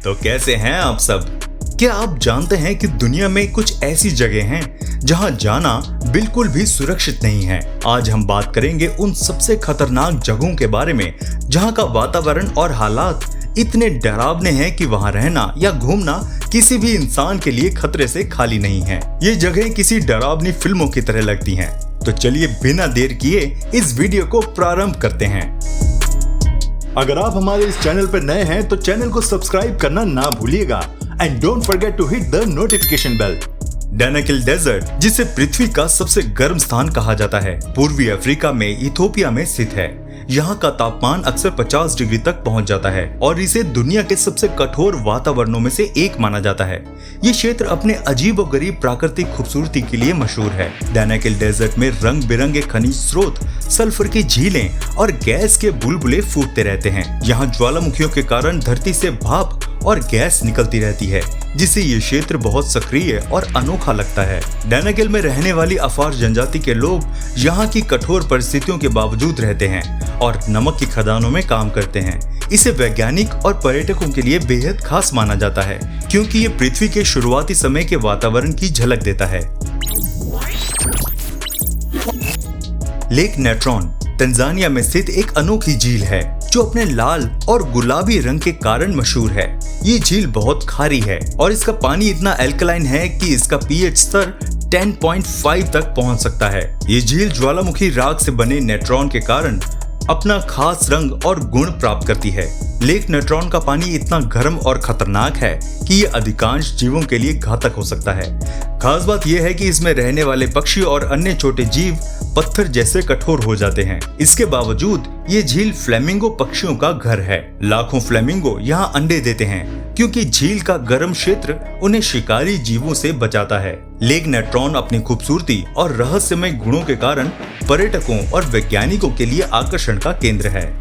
तो कैसे हैं आप सब? क्या आप जानते हैं कि दुनिया में कुछ ऐसी जगह हैं जहां जाना बिल्कुल भी सुरक्षित नहीं है। आज हम बात करेंगे उन सबसे खतरनाक जगहों के बारे में जहां का वातावरण और हालात इतने डरावने हैं कि वहां रहना या घूमना किसी भी इंसान के लिए खतरे से खाली नहीं है। ये जगह किसी डरावनी फिल्मों की तरह लगती हैं। तो चलिए बिना देर किए इस वीडियो को प्रारंभ करते हैं। अगर आप हमारे इस चैनल पर नए हैं तो चैनल को सब्सक्राइब करना ना भूलिएगा and don't forget to hit the notification bell. Danakil desert, जिसे पृथ्वी का सबसे गर्म स्थान कहा जाता है, पूर्वी अफ्रीका में इथियोपिया में स्थित है। यहाँ का तापमान अक्सर 50 डिग्री तक पहुँच जाता है और इसे दुनिया के सबसे कठोर वातावरणों में से एक माना जाता है। ये क्षेत्र अपने अजीबोगरीब प्राकृतिक खूबसूरती के लिए मशहूर है। डैनाकिल डेजर्ट में रंग बिरंगे खनिज स्रोत, सल्फर की झीलें और गैस के बुलबुले फूटते रहते हैं। यहाँ ज्वालामुखियों के कारण धरती से भाप और गैस निकलती रहती है, जिससे ये क्षेत्र बहुत सक्रिय और अनोखा लगता है। डैनाकिल में रहने वाली अफार जनजाति के लोग यहाँ की कठोर परिस्थितियों के बावजूद रहते हैं और नमक की खदानों में काम करते हैं। इसे वैज्ञानिक और पर्यटकों के लिए बेहद खास माना जाता है, क्योंकि ये पृथ्वी के शुरुआती समय के वातावरण की झलक देता है। लेक नेट्रॉन तंजानिया में स्थित एक अनोखी झील है जो अपने लाल और गुलाबी रंग के कारण मशहूर है। ये झील बहुत खारी है और इसका पानी इतना एल्कलाइन है कि इसका पीएच स्तर 10.5 तक पहुंच सकता है। ये झील ज्वालामुखी राख से बने नेट्रॉन के कारण अपना खास रंग और गुण प्राप्त करती है। लेक नेट्रॉन का पानी इतना गर्म और खतरनाक है कि ये अधिकांश जीवों के लिए घातक हो सकता है। खास बात यह है कि इसमें रहने वाले पक्षी और अन्य छोटे जीव पत्थर जैसे कठोर हो जाते हैं। इसके बावजूद ये झील फ्लेमिंगो पक्षियों का घर है। लाखों फ्लेमिंगो यहाँ अंडे देते हैं क्योंकि झील का गर्म क्षेत्र उन्हें शिकारी जीवों से बचाता है। लेक नेट्रॉन अपनी खूबसूरती और रहस्यमय गुणों के कारण पर्यटकों और वैज्ञानिकों के लिए आकर्षण का केंद्र है।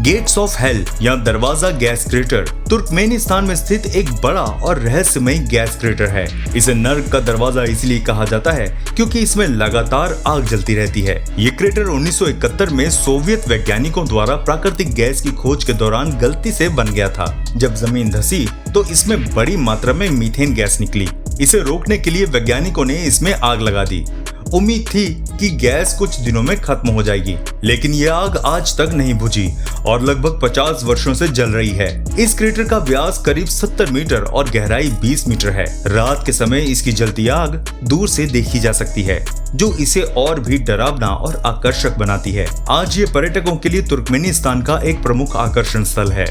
गेट्स ऑफ हेल या दरवाजा गैस क्रेटर तुर्कमेनिस्तान में स्थित एक बड़ा और रहस्यमय गैस क्रेटर है। इसे नर्क का दरवाजा इसलिए कहा जाता है क्योंकि इसमें लगातार आग जलती रहती है। ये क्रेटर 1971 में सोवियत वैज्ञानिकों द्वारा प्राकृतिक गैस की खोज के दौरान गलती से बन गया था। जब जमीन धंसी तो इसमें बड़ी मात्रा में मीथेन गैस निकली। इसे रोकने के लिए वैज्ञानिकों ने इसमें आग लगा दी। उम्मीद थी कि गैस कुछ दिनों में खत्म हो जाएगी, लेकिन ये आग आज तक नहीं बुझी और लगभग 50 वर्षों से जल रही है। इस क्रेटर का व्यास करीब 70 मीटर और गहराई 20 मीटर है। रात के समय इसकी जलती आग दूर से देखी जा सकती है, जो इसे और भी डरावना और आकर्षक बनाती है। आज ये पर्यटकों के लिए तुर्कमेनिस्तान का एक प्रमुख आकर्षण स्थल है।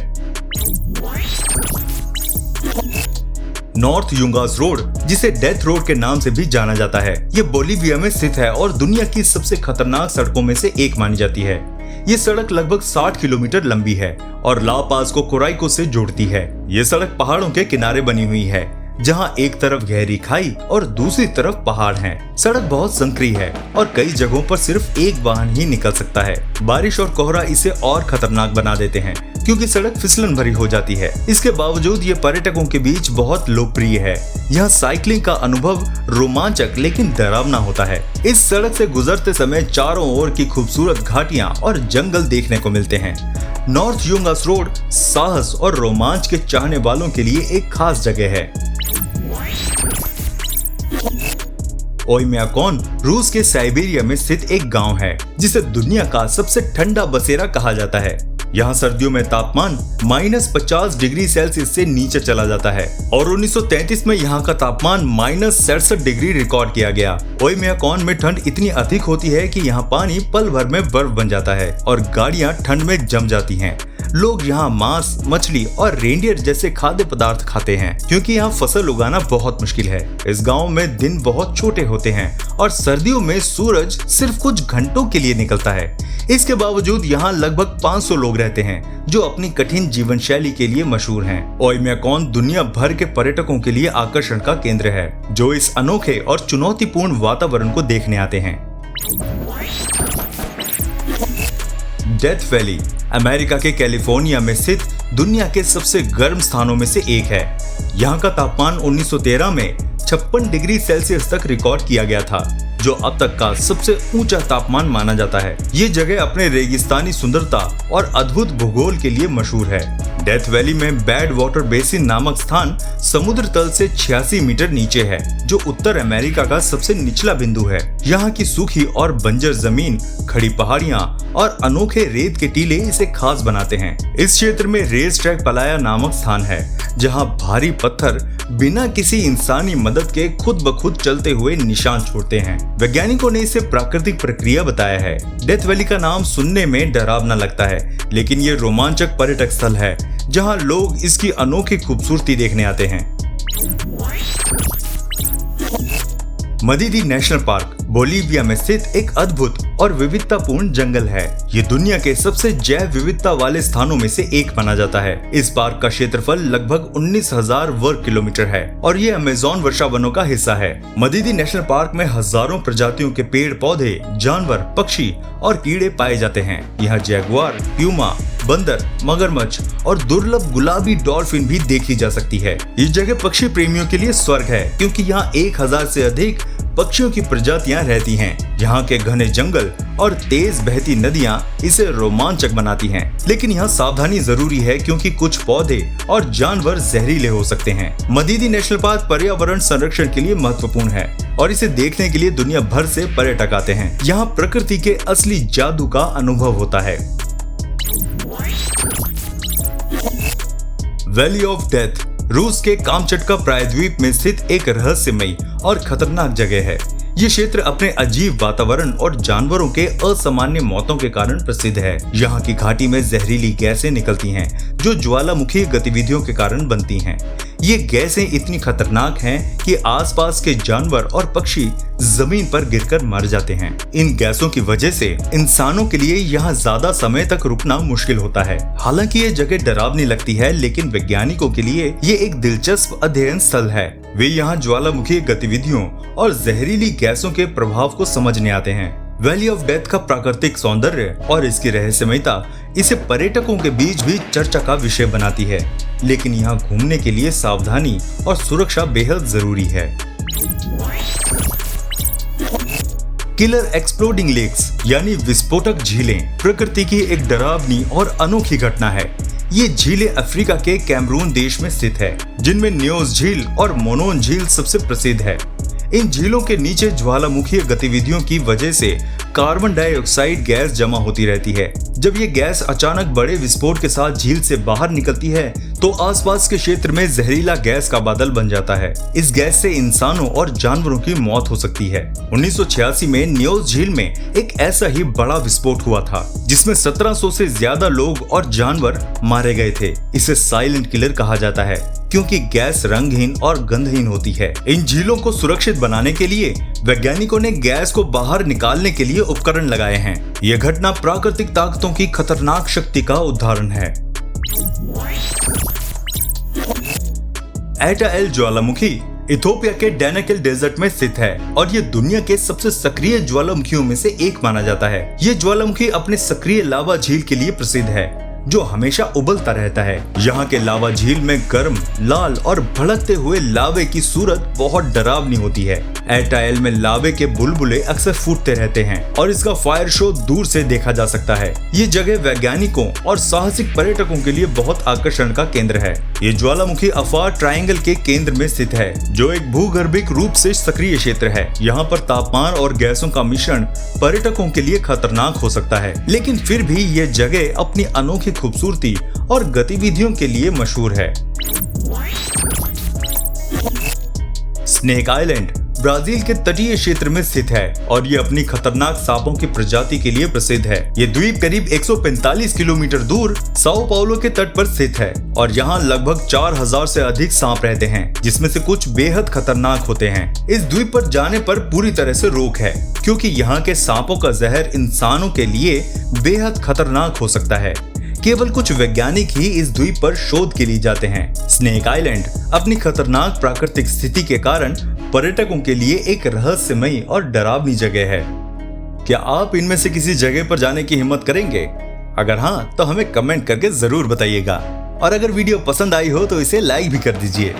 नॉर्थ युंगास रोड, जिसे डेथ रोड के नाम से भी जाना जाता है, ये बोलीविया में स्थित है और दुनिया की सबसे खतरनाक सड़कों में से एक मानी जाती है। ये सड़क लगभग 60 किलोमीटर लंबी है और ला पाज को कोराइको से जोड़ती है। ये सड़क पहाड़ों के किनारे बनी हुई है, जहां एक तरफ गहरी खाई और दूसरी तरफ पहाड़ हैं। सड़क बहुत संकरी है और कई जगहों पर सिर्फ एक वाहन ही निकल सकता है। बारिश और कोहरा इसे और खतरनाक बना देते हैं क्योंकि सड़क फिसलन भरी हो जाती है। इसके बावजूद ये पर्यटकों के बीच बहुत लोकप्रिय है। यहाँ साइकिलिंग का अनुभव रोमांचक लेकिन डरावना होता है। इस सड़क से गुजरते समय चारों ओर की खूबसूरत घाटियां और जंगल देखने को मिलते हैं। नॉर्थ युंगास रोड साहस और रोमांच के चाहने वालों के लिए एक खास जगह है। ओयम्याकोन रूस के साइबेरिया में स्थित एक गांव है, जिसे दुनिया का सबसे ठंडा बसेरा कहा जाता है। यहाँ सर्दियों में तापमान -50 डिग्री सेल्सियस से नीचे चला जाता है और 1933 में यहाँ का तापमान -67 डिग्री रिकॉर्ड किया गया। ओयम्याकोन में ठंड इतनी अधिक होती है कि यहाँ पानी पल भर में बर्फ बन जाता है और गाड़ियाँ ठंड में जम जाती हैं। लोग यहाँ मांस, मछली और रेंडियर जैसे खाद्य पदार्थ खाते हैं क्योंकि यहाँ फसल उगाना बहुत मुश्किल है। इस गांव में दिन बहुत छोटे होते हैं और सर्दियों में सूरज सिर्फ कुछ घंटों के लिए निकलता है। इसके बावजूद यहाँ लगभग 500 लोग रहते हैं जो अपनी कठिन जीवन शैली के लिए मशहूर हैं। ओयम्याकोन दुनिया भर के पर्यटकों के लिए आकर्षण का केंद्र है, जो इस अनोखे और चुनौतीपूर्ण वातावरण को देखने आते हैं। डेथ वैली अमेरिका के कैलिफोर्निया में स्थित दुनिया के सबसे गर्म स्थानों में से एक है। यहाँ का तापमान 1913 में 56 डिग्री सेल्सियस तक रिकॉर्ड किया गया था। जो अब तक का सबसे ऊंचा तापमान माना जाता है। ये जगह अपने रेगिस्तानी सुंदरता और अद्भुत भूगोल के लिए मशहूर है। डेथ वैली में बैड वाटर बेसिन नामक स्थान समुद्र तल से 86 मीटर नीचे है, जो उत्तर अमेरिका का सबसे निचला बिंदु है। यहाँ की सूखी और बंजर जमीन, खड़ी पहाड़ियाँ और अनोखे रेत के टीले इसे खास बनाते हैं। इस क्षेत्र में रेस ट्रैक पलाया नामक स्थान है, जहाँ भारी पत्थर बिना किसी इंसानी मदद के खुद ब खुद चलते हुए निशान छोड़ते हैं। वैज्ञानिकों ने इसे प्राकृतिक प्रक्रिया बताया है। डेथ वैली का नाम सुनने में डरावना लगता है, लेकिन ये रोमांचक पर्यटक स्थल है जहां लोग इसकी अनोखी खूबसूरती देखने आते हैं। मदीदी नेशनल पार्क बोलीविया में स्थित एक अद्भुत और विविधतापूर्ण जंगल है। ये दुनिया के सबसे जैव विविधता वाले स्थानों में से एक माना जाता है। इस पार्क का क्षेत्रफल लगभग 19,000 वर्ग किलोमीटर है और ये अमेज़न वर्षा वनों का हिस्सा है। मदीदी नेशनल पार्क में हजारों प्रजातियों के पेड़ पौधे, जानवर, पक्षी और कीड़े पाए जाते हैं। यहाँ जैगुआर, प्यूमा, बंदर, मगरमच्छ और दुर्लभ गुलाबी डॉल्फिन भी देखी जा सकती है। ये जगह पक्षी प्रेमियों के लिए स्वर्ग है, क्योंकि यहाँ 1000 से अधिक पक्षियों की प्रजातियां रहती हैं। यहाँ के घने जंगल और तेज बहती नदियां इसे रोमांचक बनाती हैं। लेकिन यहाँ सावधानी जरूरी है, क्योंकि कुछ पौधे और जानवर जहरीले हो सकते हैं। मदीदी नेशनल पार्क पर्यावरण संरक्षण के लिए महत्वपूर्ण है और इसे देखने के लिए दुनिया भर से पर्यटक आते हैं। यहाँ प्रकृति के असली जादू का अनुभव होता है। वैली ऑफ डेथ रूस के कामचटका प्रायद्वीप में स्थित एक रहस्यमयी और खतरनाक जगह है। ये क्षेत्र अपने अजीब वातावरण और जानवरों के असामान्य मौतों के कारण प्रसिद्ध है। यहाँ की घाटी में जहरीली गैसें निकलती हैं, जो ज्वालामुखी गतिविधियों के कारण बनती हैं। ये गैसें इतनी खतरनाक हैं कि आसपास के जानवर और पक्षी जमीन पर गिरकर मर जाते हैं। इन गैसों की वजह से इंसानों के लिए यहाँ ज्यादा समय तक रुकना मुश्किल होता है। हालांकि ये जगह डरावनी लगती है, लेकिन वैज्ञानिकों के लिए ये एक दिलचस्प अध्ययन स्थल है। वे यहाँ ज्वालामुखी गतिविधियों और जहरीली गैसों के प्रभाव को समझने आते हैं। वैली ऑफ डेथ का प्राकृतिक सौंदर्य और इसकी रहस्यमयता इसे पर्यटकों के बीच भी चर्चा का विषय बनाती है, लेकिन यहाँ घूमने के लिए सावधानी और सुरक्षा बेहद जरूरी है। किलर एक्सप्लोडिंग लेक्स यानी विस्फोटक झीलें प्रकृति की एक डरावनी और अनोखी घटना है। ये झीलें अफ्रीका के कैमरून देश में स्थित है, जिनमें न्योस झील और मोनोन झील सबसे प्रसिद्ध है। इन झीलों के नीचे ज्वालामुखी गतिविधियों की वजह से कार्बन डाइऑक्साइड गैस जमा होती रहती है। जब ये गैस अचानक बड़े विस्फोट के साथ झील से बाहर निकलती है, तो आसपास के क्षेत्र में जहरीला गैस का बादल बन जाता है। इस गैस से इंसानों और जानवरों की मौत हो सकती है। 1986 में न्योस झील में एक ऐसा ही बड़ा विस्फोट हुआ था, जिसमें 1700 से ज्यादा लोग और जानवर मारे गए थे। इसे साइलेंट किलर कहा जाता है, क्योंकि गैस रंगहीन और गंधहीन होती है। इन झीलों को सुरक्षित बनाने के लिए वैज्ञानिकों ने गैस को बाहर निकालने के लिए उपकरण लगाए हैं। यह घटना प्राकृतिक ताकतों की खतरनाक शक्ति का उदाहरण है। एटा एल ज्वालामुखी इथोपिया के डैनाकिल डेजर्ट में स्थित है और ये दुनिया के सबसे सक्रिय ज्वालामुखियों में से एक माना जाता है। ये ज्वालामुखी अपने सक्रिय लावा झील के लिए प्रसिद्ध है, जो हमेशा उबलता रहता है। यहाँ के लावा झील में गर्म, लाल और भड़कते हुए लावे की सूरत बहुत डरावनी होती है। एटा एल में लावे के बुलबुले अक्सर फूटते रहते हैं और इसका फायर शो दूर से देखा जा सकता है। ये जगह वैज्ञानिकों और साहसिक पर्यटकों के लिए बहुत आकर्षण का केंद्र है। ये ज्वालामुखी अफार ट्रायंगल के केंद्र में स्थित है, जो एक भूगर्भिक रूप से सक्रिय क्षेत्र है। यहाँ पर तापमान और गैसों का मिश्रण पर्यटकों के लिए खतरनाक हो सकता है, लेकिन फिर भी ये जगह अपनी अनोखी खूबसूरती और गतिविधियों के लिए मशहूर है। स्नेक आइलैंड ब्राजील के तटीय क्षेत्र में स्थित है और ये अपनी खतरनाक सांपों की प्रजाति के लिए प्रसिद्ध है। ये द्वीप करीब 145 किलोमीटर दूर साओ पाउलो के तट पर स्थित है और यहाँ लगभग 4000 से अधिक सांप रहते हैं, जिसमें से कुछ बेहद खतरनाक होते हैं। इस द्वीप पर जाने पर पूरी तरह से रोक है, क्योंकि यहाँ के सांपों का जहर इंसानों के लिए बेहद खतरनाक हो सकता है। केवल कुछ वैज्ञानिक ही इस द्वीप पर शोध के लिए जाते हैं। स्नेक आइलैंड अपनी खतरनाक प्राकृतिक स्थिति के कारण पर्यटकों के लिए एक रहस्यमयी और डरावनी जगह है। क्या आप इनमें से किसी जगह पर जाने की हिम्मत करेंगे? अगर हाँ, तो हमें कमेंट करके जरूर बताइएगा और अगर वीडियो पसंद आई हो तो इसे लाइक भी कर दीजिए।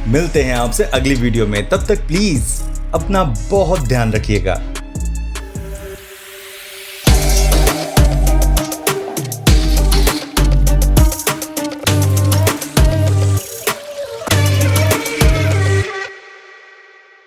मिलते हैं आपसे अगली वीडियो में, तब तक प्लीज अपना बहुत ध्यान रखिएगा।